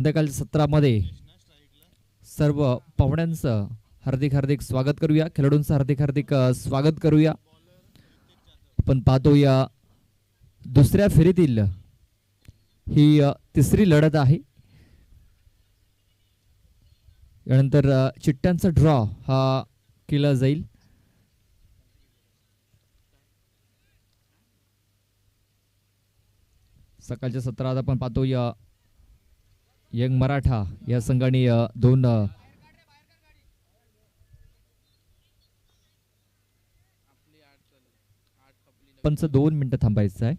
संध्याकाळच्या सत्रामध्ये सर्व पाहुण्यांचं हार्दिक हार्दिक स्वागत करूया. खेळाडूंचं हार्दिक हार्दिक स्वागत करूया. आपण पाहतो या दुसऱ्या फेरीतील ही तिसरी लढत आहे. यानंतर चिट्ट्यांचा ड्रॉ हा केला जाईल. सकाळच्या सत्रात आपण पाहतो या यंग मराठा या संघाने दोन पंच 2 मिनिटं थांबायचं आहे.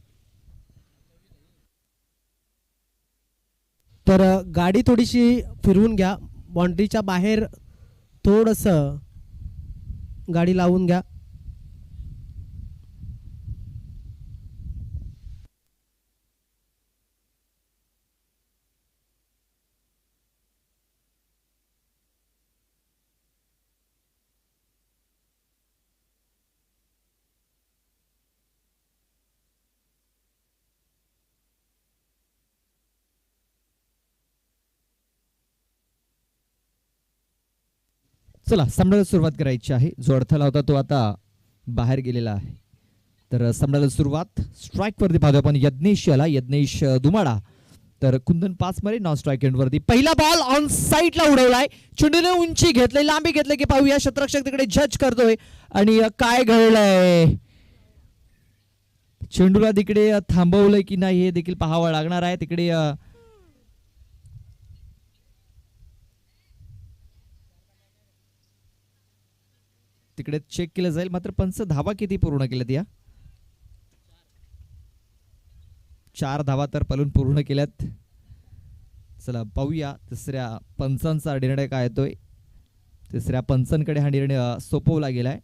तर गाडी थोडीशी फिरवून घ्या. बाउंड्रीच्या बाहेर थोडंसं गाडी लावून घ्या. चला सामन्याला सुरुवात करायची आहे. जो अडथळा होता तो आता बाहेर गेलेला आहे. तर सामन्याला सुरुवात स्ट्राईक वरती पाहतो आपण यज्ञेश याला. यज्ञेश दुमाडा तर कुंदन पाच मारे नॉन स्ट्राईक एंड वरती. पहिला बॉल ऑन साईडला उडवलाय. चेंडूने उंची घेतली, लांबी घेतली की पाहूया क्षेत्ररक्षक तिकडे जज करतोय आणि काय घडलंय. चेंडूला तिकडे थांबवलंय की नाही हे देखील पाहावं लागणार आहे. तिकडे तिकडे चेक केलं जाईल. मात्र पंच धावा किती पूर्ण केल्यात या 4 धावा तर पलून पूर्ण केल्यात. चला पाहूया तिसऱ्या पंचांचा निर्णय काय येतोय. तिसऱ्या पंचांकडे हा निर्णय सोपवला गेलाय.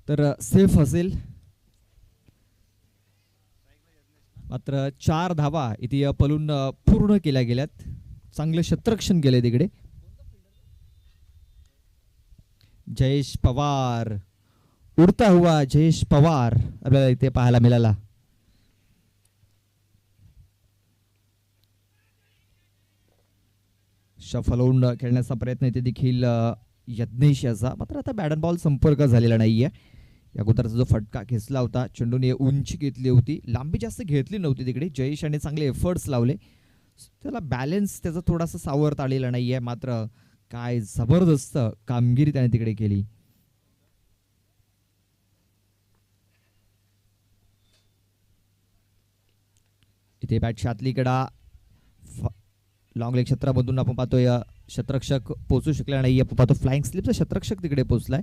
तर सेफ असेल. मात्र 4 धावा इथे पलून पूर्ण केल्या गेल्यात. चांगलं क्षेत्ररक्षण केलंय तिकडे. जयेश पवार, उडता हुआ जयेश पवार आपल्याला इथे पाहायला मिळाला. शफल होऊन खेळण्याचा प्रयत्न इथे देखील यज्ञेश याचा. मात्र आता बॅट अँड बॉल संपर्क झालेला नाहीये. या गोताराचा जो फटका खेचला होता चेंडूने उंची घेतली होती, लांबी जास्त घेतली नव्हती. तिकडे जयेश याने चांगले एफर्ट्स लावले. त्याला बॅलन्स त्याचा थोडासा सावरता आलेला नाहीये. मात्र काय जबरदस्त कामगिरी त्याने तिकडे केली. इथे बॅटच्या आतलीकडा लॉंग लेग क्षेत्रामधून आपण पाहतोय क्षेत्ररक्षक पोहोचू शकला नाही. आपण पाहतो फ्लाइंग स्लिपचा क्षेत्ररक्षक तिकडे पोहोचलाय.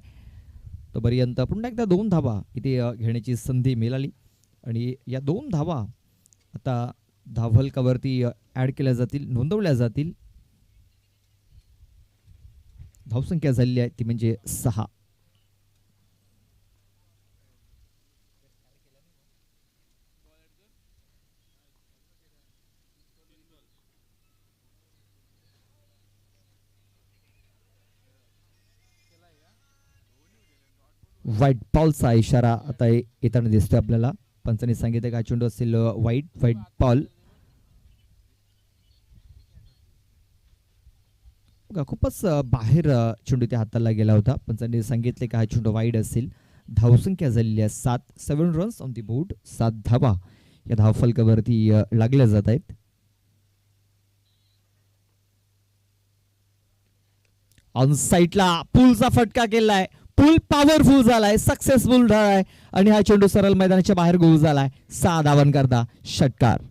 तोपर्यंत पुन्हा एकदा 2 धावा इथे घेण्याची संधी मिळाली आणि या 2 धावा आता धावफलकावरती ऍड केल्या जातील, नोंदवल्या जातील. धावसंख्या झालेली आहे ती म्हणजे 6. व्हाईट बॉलचा इशारा आता येताना दिसतोय आपल्याला. पंचांनी सांगितलं का चेंडू असेल व्हाईट बॉल. खूपच बाहेर चेंडू त्या हाताला गेला होता. पंचांनी सांगितले का हा चेंडू वाईड असेल. धावसंख्या झालेली आहे 7 रन्स ऑन दी बोर्ड. 7 धावा या धावफलकावरती लागल्या जात आहेत. ऑन साईडला पूलचा फटका केलाय. पूल पॉवरफुल झालाय, सक्सेसफुल झालाय आणि हा चेंडू सरळ मैदानाच्या बाहेर गोल झालाय. 6 धावांकरता षटकार.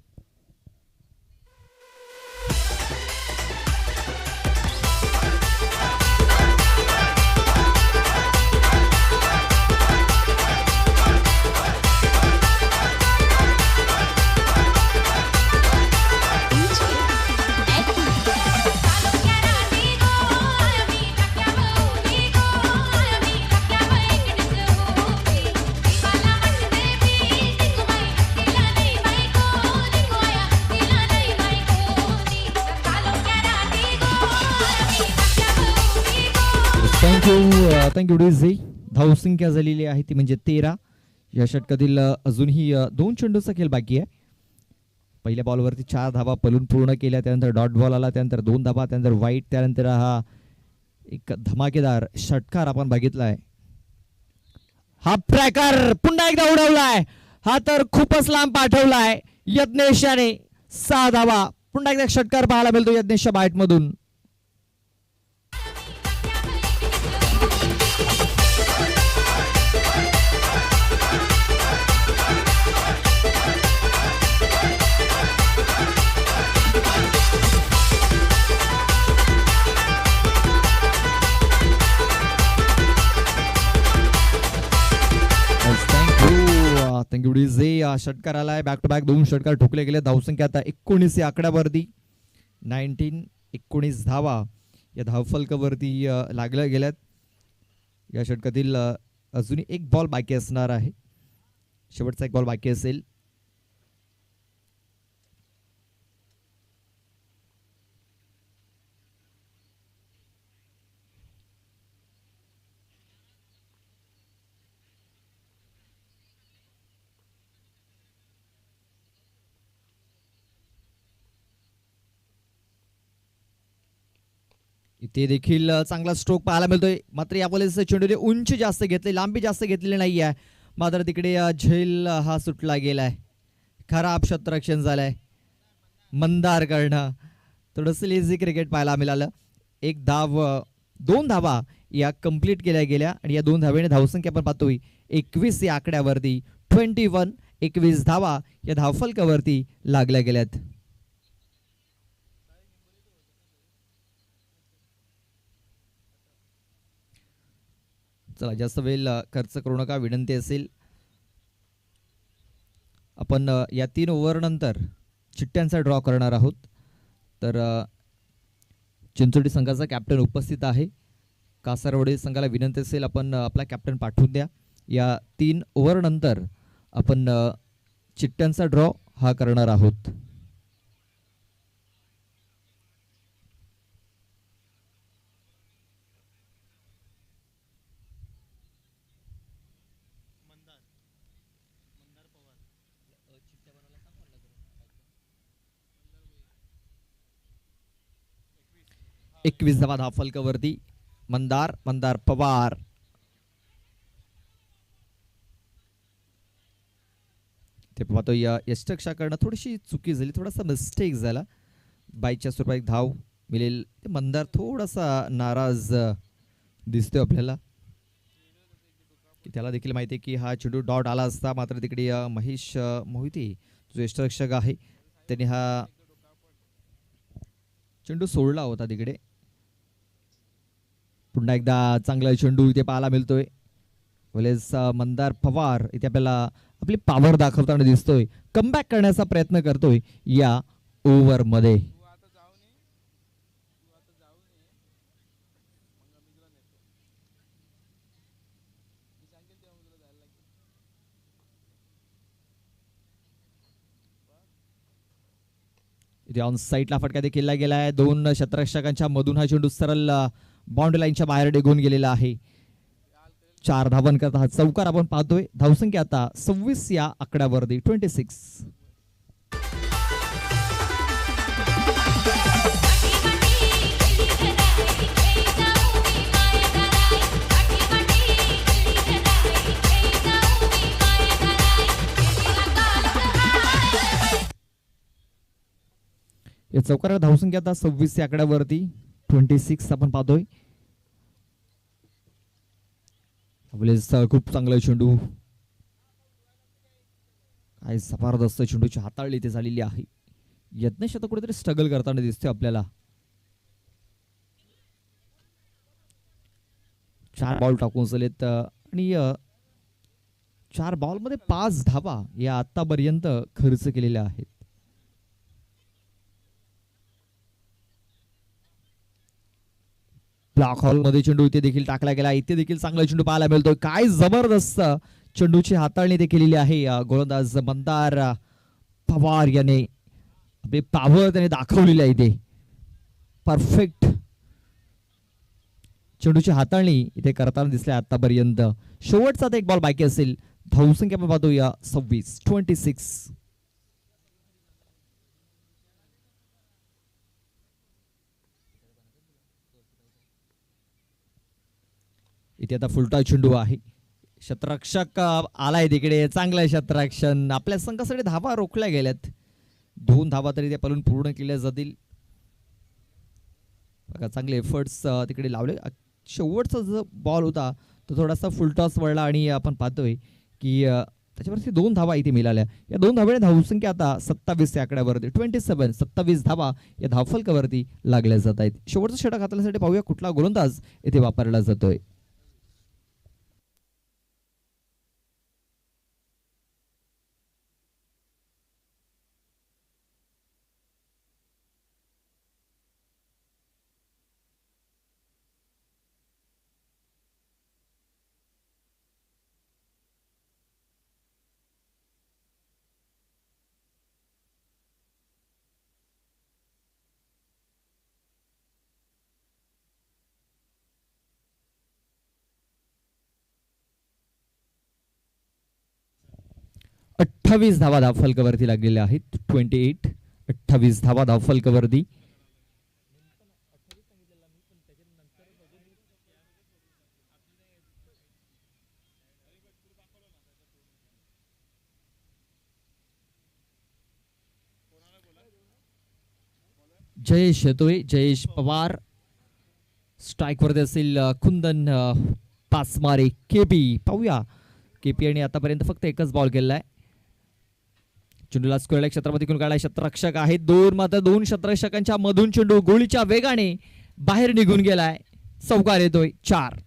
थँक्यू डीझी. धावसंख्या झालेली आहे ती म्हणजे 13. या षटकातील अजूनही 2 चेंडूचा खेळ बाकी आहे. पहिल्या बॉलवरती 4 धावा पलून पूर्ण केल्या. त्यानंतर डॉट बॉल आला, त्यानंतर 2 धावा, त्यानंतर वाईट, त्यानंतर हा एक धमाकेदार षटकार आपण बघितलाय. हा ट्रॅकर पुन्हा एकदा उडवलाय. हा तर खूपच लांब पाठवलाय यज्ञेशाने. 6 धावा. पुन्हा एकदा षटकार पाहायला मिळतो यज्ञेशच्या बॅट मधून. Thank you DJ. षटकार आलाय. बॅक टू बॅक 2 षटकार ठोकले गेले. धावसंख्या आता 19 या आकड्यावरती. 19 धावा या धावफलकावरती लागल्या गेल्यात. या षटकातील अजूनही एक बॉल बाकी असणार आहे. शेवटचा एक बॉल बाकी असेल. इथे देखील चांगला स्ट्रोक पाहायला मिळतोय. मात्र या बॉलेस चेंडूने उंची जास्त घेतली, लांबी जास्त घेतलेली नाही आहे. मात्र तिकडे झेल हा सुटला गेलाय. खराब क्षेत्ररक्षण झालंय मंदार कडनं. थोडंसं लेझी क्रिकेट पाहायला मिळालं. 2 धावा या कंप्लीट केल्या गेल्या आणि या 2 धावेने धावसंख्या आपण पाहतोय 21 या आकड्यावरती. 21 धावा या धावफलकावरती लागल्या गेल्यात. चला जास्त वेळ खर्च करू नका, विनंती असेल. आपण या 3 ओव्हर नंतर चिठ्ठ्यांचा ड्रॉ करणार आहोत. तर चिंचोली संघाचा कॅप्टन उपस्थित आहे. कासारवडे संघाला विनंती असेल आपण आपला कॅप्टन पाठवून द्या. या 3 ओव्हर नंतर आपण चिठ्ठ्यांचा ड्रॉ हा करणार आहोत. एकवीस धावा धावफलकावरती. मंदार पवार. ते पाहतो या यष्टरक्षकाकडनं थोडीशी चुकी झाली, थोडासा मिस्टेक झाला. बाईच्या स्वरूपात एक धाव मिळेल. ते मंदार थोडासा नाराज दिसतोय आपल्याला, की त्याला देखील माहिती आहे की हा चेंडू डॉट आला असता. मात्र तिकडे महेश मोहिते जो यष्टरक्षक आहे त्यांनी हा चेंडू सोडला होता तिकडे. पुन्हा एकदा चांगला चेंडू इथे पाहायला मिळतोय. वेळेस मंदार पवार इथे आपल्याला आपली पॉवर दाखवताना दिसतोय. कमबॅक करण्याचा प्रयत्न करतोय या ओव्हर मध्ये. इथे ऑन साईडला फटका देखील गेला आहे. 2 क्षेत्ररक्षकांच्या मधून हा चेंडू सरळ बाउंड्री लाईनच्या बाहेर निघून गेलेला आहे. 4 धावांकरता हा चौकार आपण पाहतोय. धावसंख्या आता 26 या आकड्यावरती 26. या चौकारा धावसंख्या आता 26 या आकड्यावरती 26 आपण पाहतोय. खूप चांगला चेंडू, काय जबरदस्त चेंडूची हाताळली ते झालेली आहे. यज्ञेश आता कुठेतरी स्ट्रगल करताना दिसतोय आपल्याला. 4 बॉल टाकून चलेत आणि 4 बॉल मध्ये 5 धावा या आतापर्यंत खर्च केलेल्या आहेत. ब्लॉक हॉल मध्ये चेंडू इथे देखील टाकला गेला. इथे देखील चांगला चेंडू पाहायला मिळतोय. काय जबरदस्त चेंडूची हाताळणी ते केलेली आहे गोलंदाज मंदार पवार याने. आपली पावर त्याने दाखवलेली आहे. इथे परफेक्ट चेंडूची हाताळणी इथे करताना दिसले आतापर्यंत. शेवटचा एक बॉल बाकी असेल. धावसंख्या आपण पाहतो या 26. इथे आता फुलटा चेंडू आहे. शतरक्षक आलाय तिकडे. चांगलं शतरक्षण. आपल्या संघासाठी धावा रोखल्या गेल्यात. 2 धावा तरी त्या पलून पूर्ण केल्या जातील. बघा चांगले एफर्ट्स तिकडे लावले. शेवटचा जो बॉल होता तो थोडासा फुलटॉस वळला आणि आपण पाहतोय की त्याच्यावरती 2 धावा इथे मिळाल्या. या 2 धाव्याने धावसंख्या आता 27 या आकड्यावरती 27 धावा या धावफलकावरती लागल्या जात आहेत. शेवटचं षटक हाताळण्यासाठी पाहूया कुठला गोलंदाज इथे वापरला जातोय. अठ्ठावीस धावा धावफलकावरती लागलेल्या आहेत. 28 धावा धावफलकावरती. जयेश येतोय. जयेश पवार स्ट्राईक वरती असेल. कुंदन पासमारे केपी. पाहूया केपी आणि आतापर्यंत फक्त एकच बॉल केलाय. चेंडूला स्क्वेअर क्षेत्रामध्ये काढलाय. शतरक्षक आहेत 2 मात्र 2 शतरक्षकांच्या मधून चेंडू गोळीच्या वेगाने बाहेर निघून गेलाय. चौकार येतोय 4.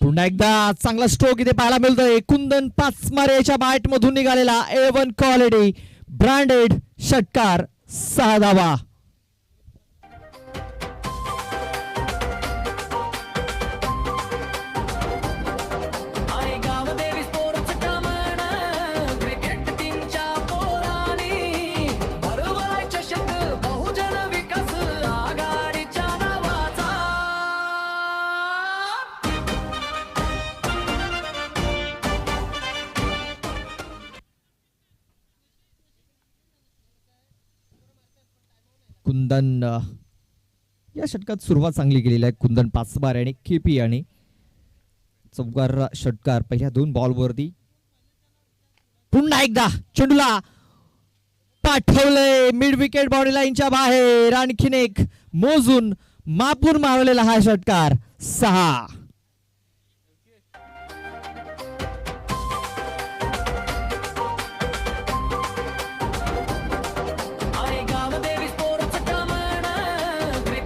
पुन्हा एकदा चांगला स्ट्रोक इथे पाहायला मिळतोय. कुंदन पाचमारे याच्या बॅट मधून निघालेला A1 क्वालिटी ब्रँडेड षटकार 6 धावा. कुंदन या षटकात सुरुवात चांगली केलेली आहे. कुंदन पाचबार आणि केपी आणि चौकार षटकार पहिल्या 2 बॉलवरती. पुन्हा एकदा चेंडूला पाठवलंय मिड विकेट बाउंड्री लाईनच्या बाहेर. आणखीन एक मोजून मापून मारलेला हा षटकार 6.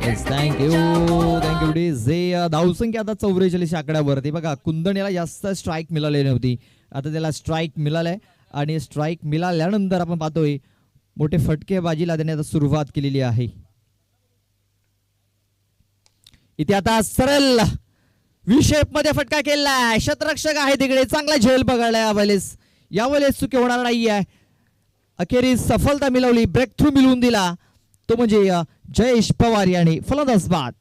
थँक्यू जे धावसंख्या आता 44 आकड्यावरती बघा. कुंदन याला जास्त स्ट्राईक मिळालेली नव्हती, आता त्याला स्ट्राईक मिळालाय आणि स्ट्राईक मिळाल्यानंतर आपण पाहतोय मोठे फटके बाजीला त्याने आता सुरुवात केलेली आहे. इथे आता सरळ विशेप मध्ये फटका केलाय. शतरक्षक आहे तिकडे, चांगला झेल पकडलाय यावेळेस चुकी होणार नाहीये. अखेरीस सफलता मिळवली, ब्रेक थ्रू मिळवून दिला तो म्हणजे जयेश पवार याने. फलंदाज बाद.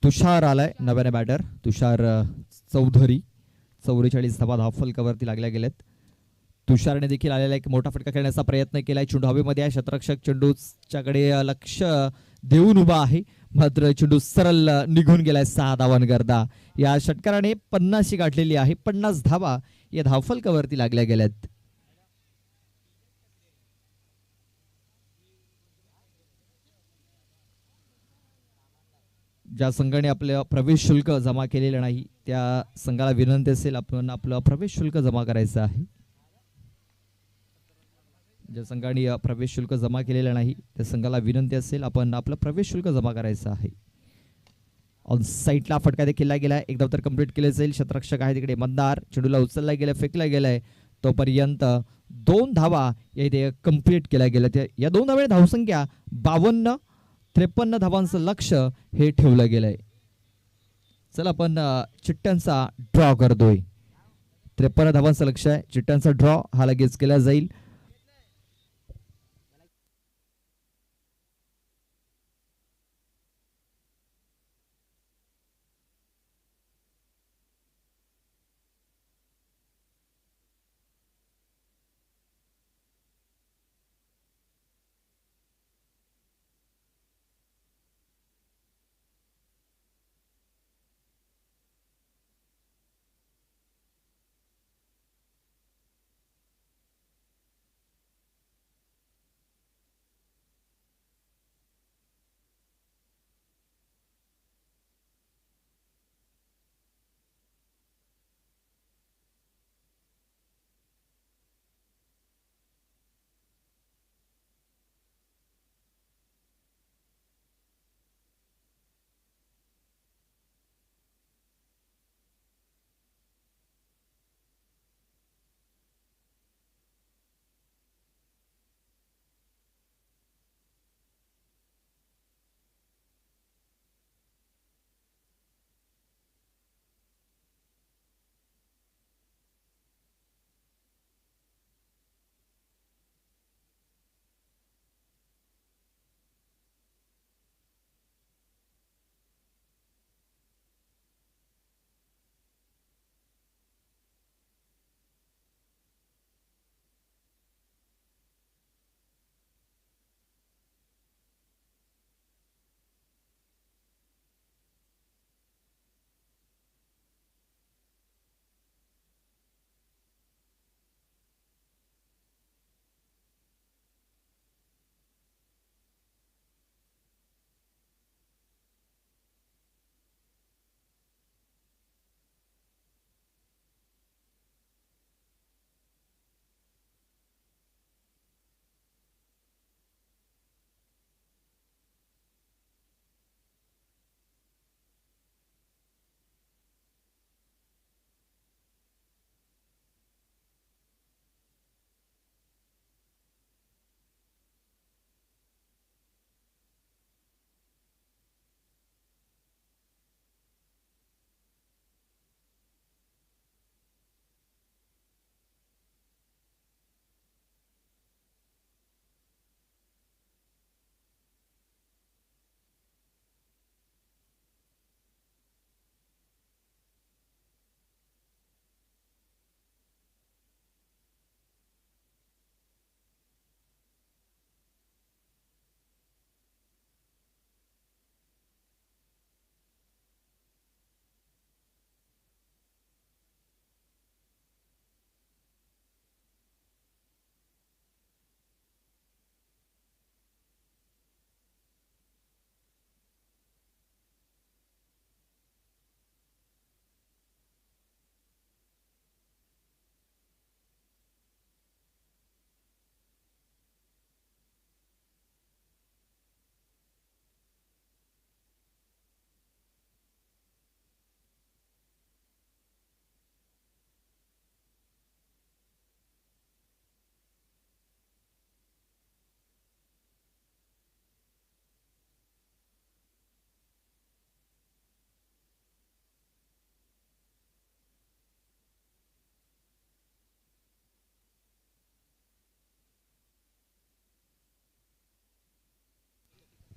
तुषार आलाय नव्याने बॅटर. तुषार चौधरी. 44 धावा धावफलकावरती लागल्या गेल्यात. तुषारने देखील आलेला एक मोठा फटका खेळण्याचा प्रयत्न केलाय. चेंडू हवेमध्ये आहे, शतरक्षक चेंडूच्याकडे लक्ष देऊन उभा आहे, मात्र चेंडू सरळ निघून गेलाय. 6 धावांकरता या षटकाराने 50 गाठलेली आहे. 50 धावा या धावफलकावरती लागल्या गेल्यात. ज्या संघाने आपलं प्रवेश शुल्क जमा केलेलं नाही त्या संघाला विनंती असेल आपण आपलं प्रवेश शुल्क जमा करायचं आहे. ज्या संघाने प्रवेश शुल्क जमा केलेलं नाही त्या संघाला विनंती असेल आपण आपलं प्रवेश शुल्क जमा करायचं आहे. ऑन साईडला फटका देखील गेलाय. एक धाव तर कंप्लीट केले जाईल. शतरक्षक आहे तिकडे मंदार. चेंडूला उचलला गेला, फेकला गेलाय. तोपर्यंत 2 धावा इथे कंप्लीट केल्या गेल्या. या 2 धावे धावसंख्या 52. 53 धावांचं लक्ष हे ठेवलं गेलंय. चला आपण चिट्ट्यांचा ड्रॉ करतोय. 53 धावांचं लक्ष आहे. चिट्ट्यांचा ड्रॉ हा लगेच केला जाईल.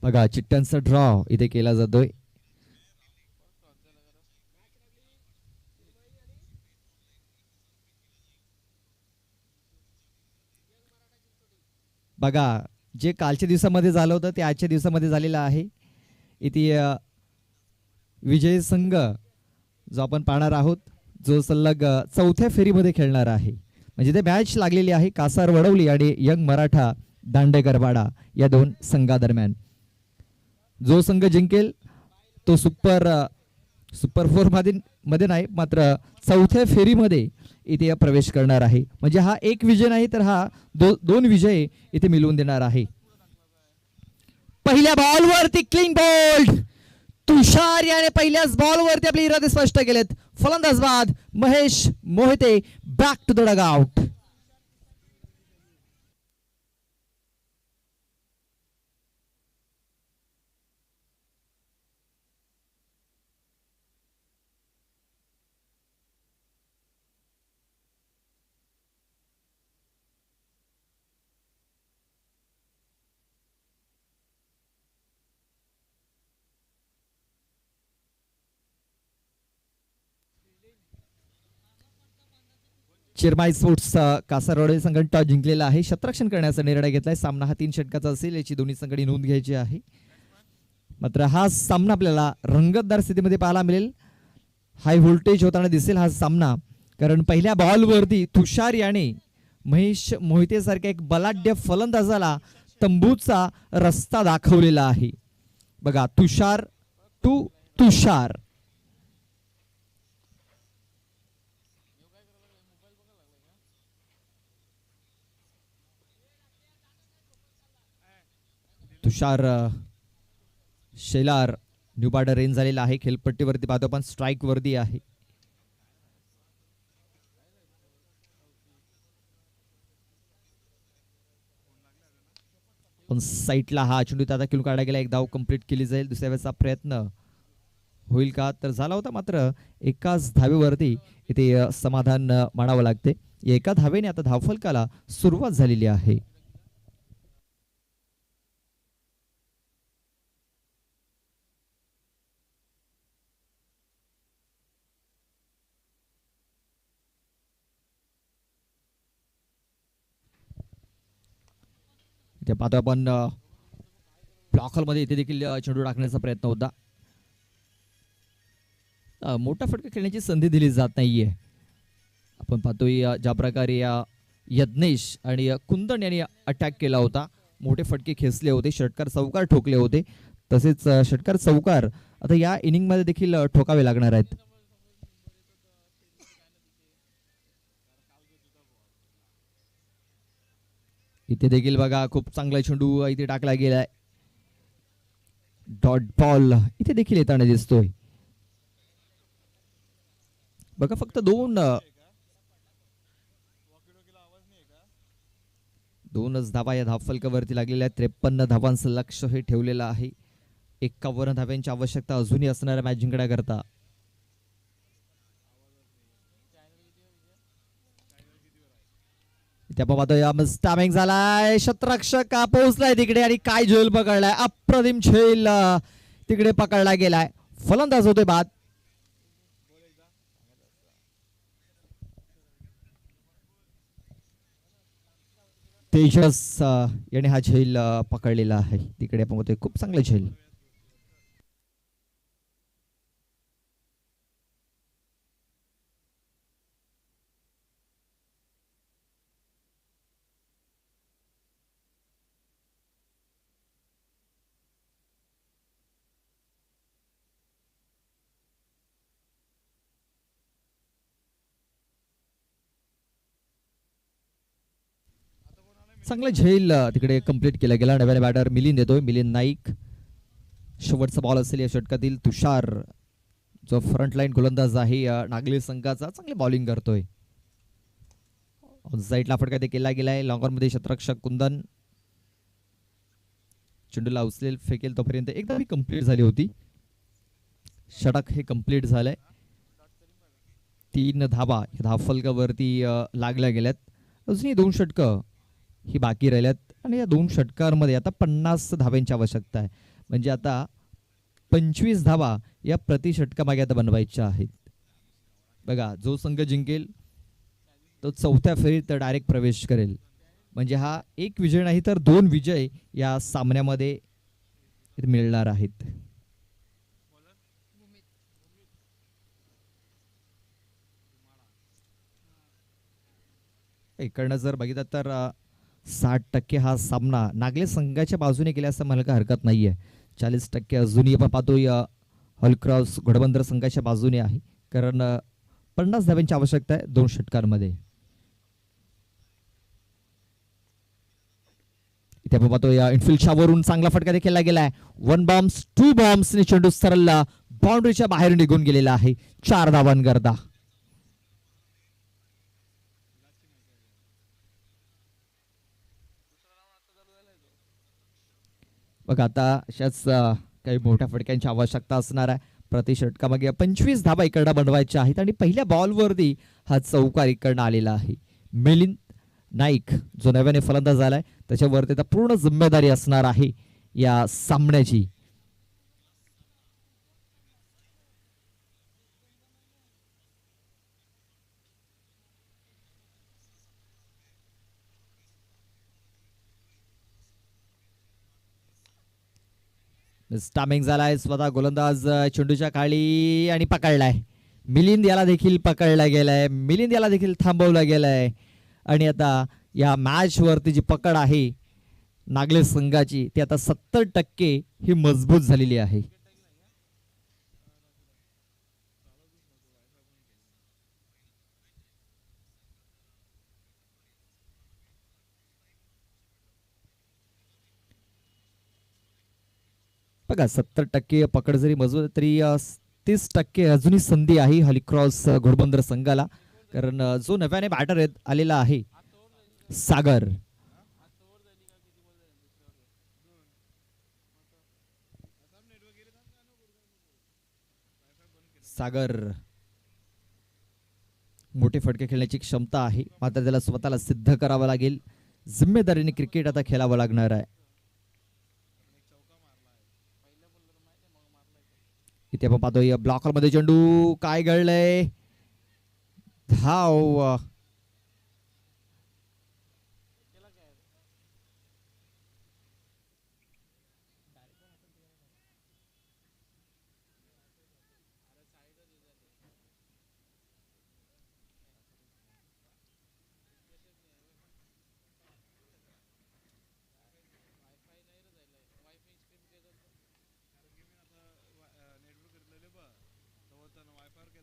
बघा चिट्ट्यांचा ड्रॉ इथे केला जातोय. बघा जे कालच्या दिवसामध्ये झालं होतं ते आजच्या दिवसामध्ये झालेलं आहे. इथे विजय संघ जो आपण पाहणार आहोत जो सलग चौथ्या फेरीमध्ये खेळणार आहे. म्हणजे ते मॅच लागलेली आहे कासार वडवली आणि यंग मराठा दांडेकरवाडा या दोन संघादरम्यान. जो संघ जिंकेल तो सुपर फोर मध्ये नाही मात्र चौथ्या फेरीमध्ये इथे प्रवेश करणार आहे. म्हणजे हा एक विजय नाही तर हा दोन विजय इथे मिळवून देणार आहे. पहिल्या बॉलवरती क्लीन बोल्ड तुषार याने पहिल्याच बॉलवरती आपले इरादे स्पष्ट केलेत. फलंदाज बाद Mahesh Mohite back to the dugout. Chirmai sports Kasarwadi संघाने टॉस जिंकलेला आहे. क्षेत्ररक्षण करण्याचा निर्णय घेतलाय. सामना हा 3 षटकाचा असेल याची दोन्ही संघांनी नोंद घ्यायची आहे. मात्र हा सामना आपल्याला रंगतदार स्थितीमध्ये पाहायला मिळेल. हाय व्होल्टेज होताना दिसेल हा सामना. कारण पहिल्या बॉलवरती तुषार याने महेश मोहिते सारख्या एक बलाढ्य फलंदाजाला तंबूचा रस्ता दाखवलेला आहे. बघा Tushar to Tushar. Tushar Shelar new border range झालेला आहे. खेळपट्टीवरती पाहतो आपण स्ट्राईक वरती आहे. पण साईटला हा चेंडू आता खेळून काढला गेला. एक धाव कंप्लीट केली जाईल. दुसऱ्या वेळेचा प्रयत्न होईल का तर झाला होता मात्र एकाच धावेवरती इथे समाधान मानावं लागते. एका धावेने आता धावफलकाला सुरुवात झालेली आहे. इथे पाहतो आपण ब्लॉकमध्ये इथे देखील चेंडू टाकण्याचा प्रयत्न होता. मोठा फटका खेळण्याची संधी दिली जात नाहीये. आपण पाहतोय ज्या प्रकारे यज्ञेश आणि कुंदन यांनी अटॅक केला होता. मोठे फटके खेचले होते. षटकार चौकार ठोकले होते. तसेच षटकार चौकार आता या इनिंग मध्ये देखील ठोकावे लागणार आहेत. इथे देखील बघा खूप चांगला चेंडू इथे टाकला गेलाय. डॉट बॉल इथे देखील येताना दिसतोय. बघा फक्त दोनच धावा या धावफलकावरती लागलेल्या आहेत. 53 धावांचं लक्ष हे ठेवलेलं आहे. 51 धाव्यांची आवश्यकता अजूनही असणाऱ्या मॅच जिंकण्याकरता. स्टॅमिंग झालाय. क्षेत्ररक्षक पोहोचलाय तिकडे आणि काय झेल पकडलाय. अप्रतिम झेल तिकडे पकडला गेलाय. फलंदाज होतोय बाद. तेजस याने हा झेल पकडलेला आहे. तिकडे आपण बघतोय खूप चांगला झेल. चांगला झेल तिकडे कंप्लीट केला गेला. नव्याने बॅटर मिलिंद येतोय. मिलिंद नाईक. शेवटचा बॉल असेल या षटकातील. तुषार जो फ्रंट लाईन गोलंदाज आहे नागली संघाचा चांगली बॉलिंग करतोय. साईडला फटका ते केला गेलाय. लॉंगर मध्ये क्षेत्ररक्षक कुंदन चेंडूला उचलेल फेकेल तोपर्यंत एकदा ही कंप्लीट झाली होती. षटक हे कंप्लीट झालंय. 3 धावा धावफलकावरती लागल्या गेल्यात. अजूनही 2 षटकं ही बाकी राहिल्यात आणि या 2 षटकांमध्ये आता 50 धाव्यांची आवश्यकता आहे. म्हणजे आता 25 धावा या प्रति षटकामागे आता बनवायच्या आहेत. बघा, जो संघ जिंकेल तो चौथ्या फेरीत डायरेक्ट प्रवेश करेल. म्हणजे हा एक विजय नाही तर 2 विजय या सामन्यामध्ये मिळणार आहेत. इकडनं जर बघितलं तर 60% हा सामना नागले संघाच्या बाजूने केला असं मला काही हरकत नाहीये. 40% अजूनही आपण पाहतोय हॉलक्रॉस घोडबंदर संघाच्या बाजूने आहे, कारण 50 धाव्यांची आवश्यकता आहे 2 षटकांमध्ये. इथे आपण पाहतोय इनफिल्डच्या वरून चांगला फटका देखील गेलाय. 1 बॉम्ब्स 2 बॉम्ब्स ने चेंडू सरळ बाउंड्रीच्या बाहेर निघून गेलेला आहे. 4 धावांकरता. बघा, आता अशाच काही मोठ्या फटक्यांची आवश्यकता असणार आहे. प्रति षटकामागे 25 धावा इकडनं बनवायच्या आहेत आणि पहिल्या बॉलवरती हा चौकार इकडनं आलेला आहे. मिलिंद नाईक जो नव्याने फलंदाज झालाय त्याच्यावरती आता पूर्ण जिम्मेदारी असणार आहे या सामन्याची. स्टामिंग झालाय स्वतः गोलंदाज चेंडूच्या खाली आणि पकडलाय. मिलिंद याला देखील पकडला गेलाय, मिलिंद याला देखील थांबवला गेलाय. आणि आता या मॅच वरती जी पकड आहे नागले संघाची ती आता 70% ही मजबूत झालेली आहे. बघा, 70% पकड जरी मजबूत तरी 30% अजूनही संधी आहे हॉलीक्रॉस घोडबंदर संघाला, कारण जो नव्याने बॅटर आलेला आहे सागर. सागर मोठे फटके खेळण्याची क्षमता आहे, मात्र त्याला स्वतःला सिद्ध करावं लागेल. जिम्मेदारीने क्रिकेट आता खेळावं लागणार आहे. इथे आपण पाहतोय ब्लॉकर मध्ये चेंडू काय गळलंय. धाव.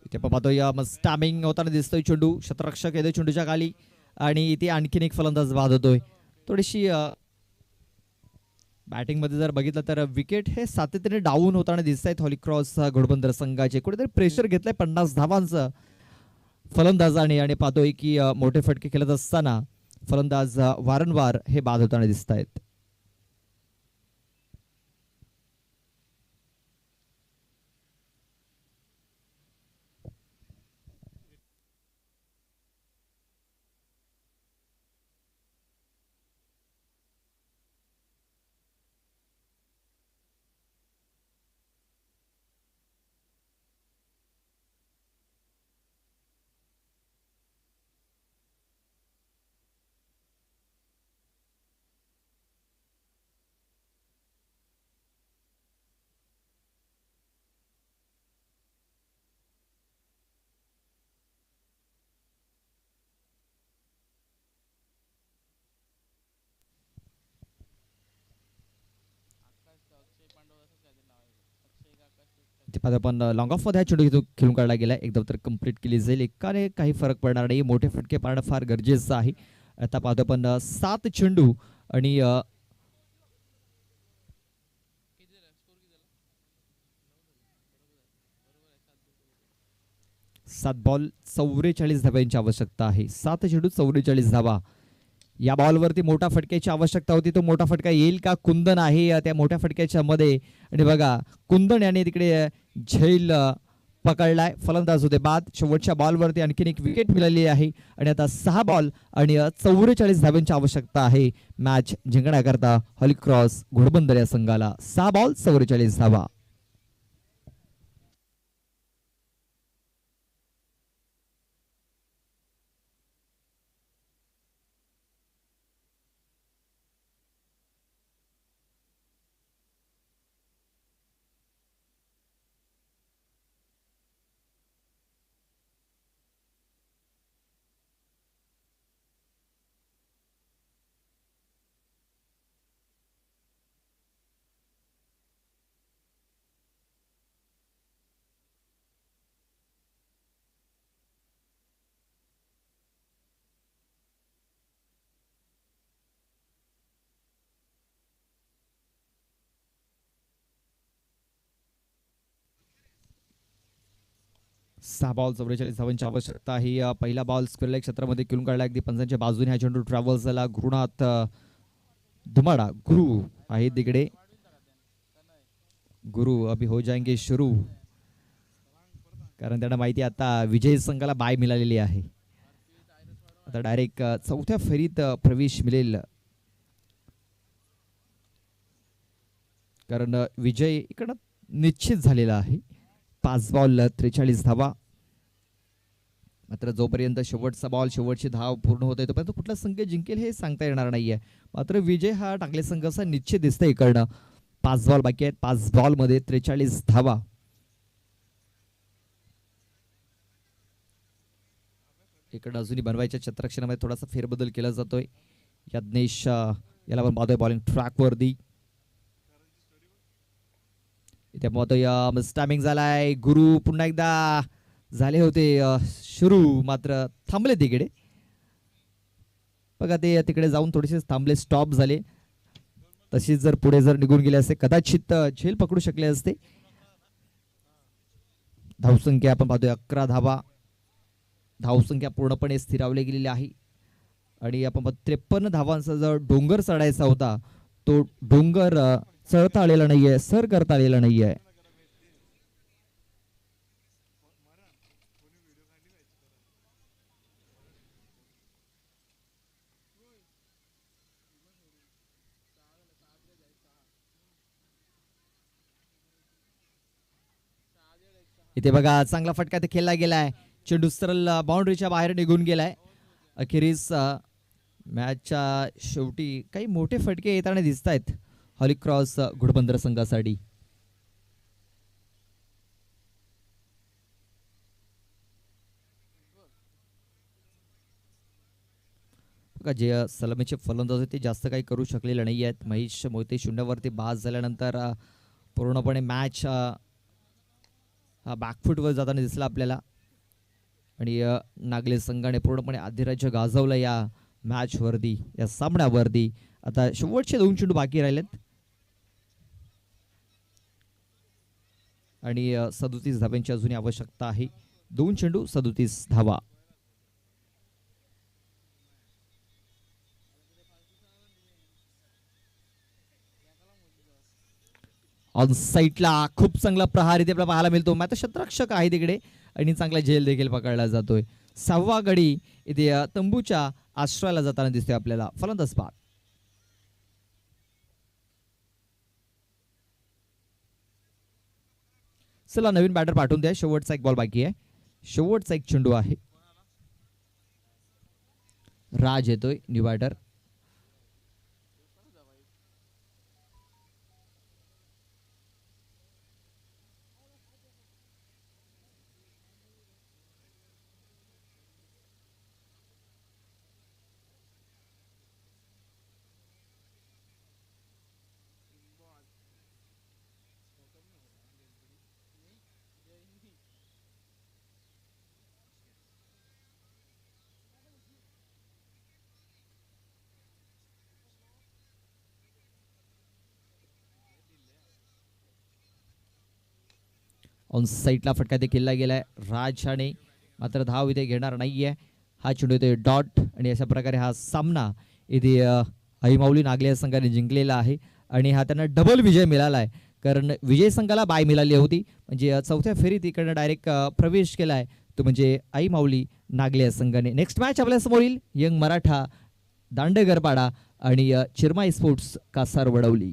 इथे आपण पाहतोय स्टॅमिंग होताना दिसतोय चेंडू. क्षेत्ररक्षक येतोय चेंडूच्या खाली आणि इथे आणखीन एक फलंदाज बाद होतोय. थोडीशी बॅटिंग मध्ये जर बघितलं तर विकेट हे सातत्याने डाऊन होताना दिसत आहेत हॉलीक्रॉस घोडबंदर संघाचे. कुठेतरी प्रेशर घेतलंय 50 धावांचं फलंदाजाने आणि पाहतोय की मोठे फटके खेळत असताना फलंदाज वारंवार हे बाद होताना दिसत आहेत. आपण लॉंग ऑफ मध्ये चेंडू खेळून काढला गेला. एकदम तर कम्प्लीट केली जाईल. एकाने काही फरक पडणार नाही. मोठे फटके पाडणं फार गरजेचं आहे. आता पाहतो आपण 7 चेंडू आणि 7 बॉल 44 धाव्यांची आवश्यकता आहे. 7 चेंडू 44 धावा. या बॉलवरती मोठा फटक्याची आवश्यकता होती. तो मोठा फटका येईल का? कुंदन आहे त्या मोठ्या फटक्याच्या मध्ये आणि बघा कुंदन याने तिकडे झैल पकडलाय. फलंदाज होते बाद. शेवटच्या बॉलवरती आणखीन एक विकेट मिळाली आहे आणि आता 6 बॉल आणि 44 धावांची आवश्यकता आहे मॅच जिंकण्याकरता हॉलीक्रॉस घोडबंदर या संघाला. 6 बॉल 44 धावा. सहा बॉल 44 धावांची आवश्यकता आहे. पहिला बॉल स्क्वेअर लेग क्षेत्रामध्ये खेळून काढला अगदी पंचांच्या बाजूने. हा चेंडू ट्रॅव्हल्स झाला. गुरुनाथ धुमाडा गुरु आहे तिकडे. गुरु अभि हो जाएंगे शुरू, कारण त्यांना माहिती आता विजय संघाला बाय मिळालेली आहे. आता डायरेक्ट चौथ्या फेरीत प्रवेश मिळेल, कारण विजय इकडं निश्चित झालेला आहे. 5 बॉल 43 धावा. मात्र जोपर्यंत शेवटचा बॉल शेवटची धाव पूर्ण होते तोपर्यंत कुठला संघ जिंकेल हे सांगता येणार नाहीये. मात्र विजय हा टाकले संघ असा निश्चित दिसतोय इकडनं. 5 बॉल बाकी आहेत. 5 बॉल मध्ये 43 धावा. इकडं अजूनही बनवायच्या क्षेत्ररक्षणामध्ये थोडासा फेरबदल केला जातोय. यज्ञेश याला पण पाहतोय बॉलिंग ट्रॅक वरती. इथे पाहतोय स्टॅमिंग झालाय. गुरु पुन्हा एकदा झाले होते सुरू, मात्र थांबले तिकडे. बघा ते तिकडे जाऊन थोडेसे थांबले, स्टॉप झाले. तशीच जर पुढे जर निघून गेले असते कदाचित झेल पकडू शकले असते. धावसंख्या आपण पाहतोय 11 धावा. धावसंख्या पूर्णपणे स्थिरावली गेलेली आहे आणि आपण 53 धावांचा जर डोंगर चढायचा होता तो डोंगर चढता आलेला नाहीये, सर करता आलेला नाहीये. इथे बघा चांगला फटका ते खेळला गेलाय. चेंडू सरळ बाउंड्रीच्या बाहेर निघून गेलाय. अखेरीस मॅचच्या शेवटी काही मोठे फटके येताना दिसत आहेत हॉलीक्रॉस घोडबंदर संघासाठी. बघा जे सलामीचे फलंदाज आहेत ते जास्त काही करू शकलेले नाही आहेत. महेश मोहिते शून्यावरती बाद झाल्यानंतर पूर्णपणे मॅच बॅकफूटवर जाताना दिसला आपल्याला आणि नागले संघाने पूर्णपणे अधिराज्य गाजवलं या मॅच वरती, या सामन्यावरती. आता शेवटचे 2 चेंडू बाकी राहिलेत आणि 37 धावांची अजूनही आवश्यकता आहे. 2 चेंडू 37 धावा. ऑन साईडला खूप चांगला प्रहार इथे आपल्याला पाहायला मिळतो. मात्र क्षेत्ररक्षक आहे तिकडे आणि चांगला झेल देखील पकडला जातोय. 6वा गडी इथे तंबूच्या आश्रयाला जाताना दिसतोय आपल्याला. फलंदाज बाद. चला नवीन बॅटर पाठवून द्या. शेवटचा एक बॉल बाकी आहे. शेवटचा एक चेंडू आहे. राज येतोय न्यू बॅटर. ऑन साईडला फटका ते केला गेलाय राजने, मात्र धाव इथे घेणार नाहीये. हा चेंडू इथे डॉट आणि अशा प्रकारे हा सामना इथे अहिमावली नागले संघाने जिंकलेला आहे आणि हा त्यांना डबल विजय मिळाला आहे. कारण विजय संघाला बाय मिळाली होती. म्हणजे चौथ्या फेरीत इकडनं डायरेक्ट प्रवेश केला आहे तो म्हणजे आई माऊली नागले या संघाने. नेक्स्ट मॅच आपल्यासमोर येईल यंग मराठा दांडेगरपाडा आणि चिरमाई स्पोर्ट्स कासार वडवली.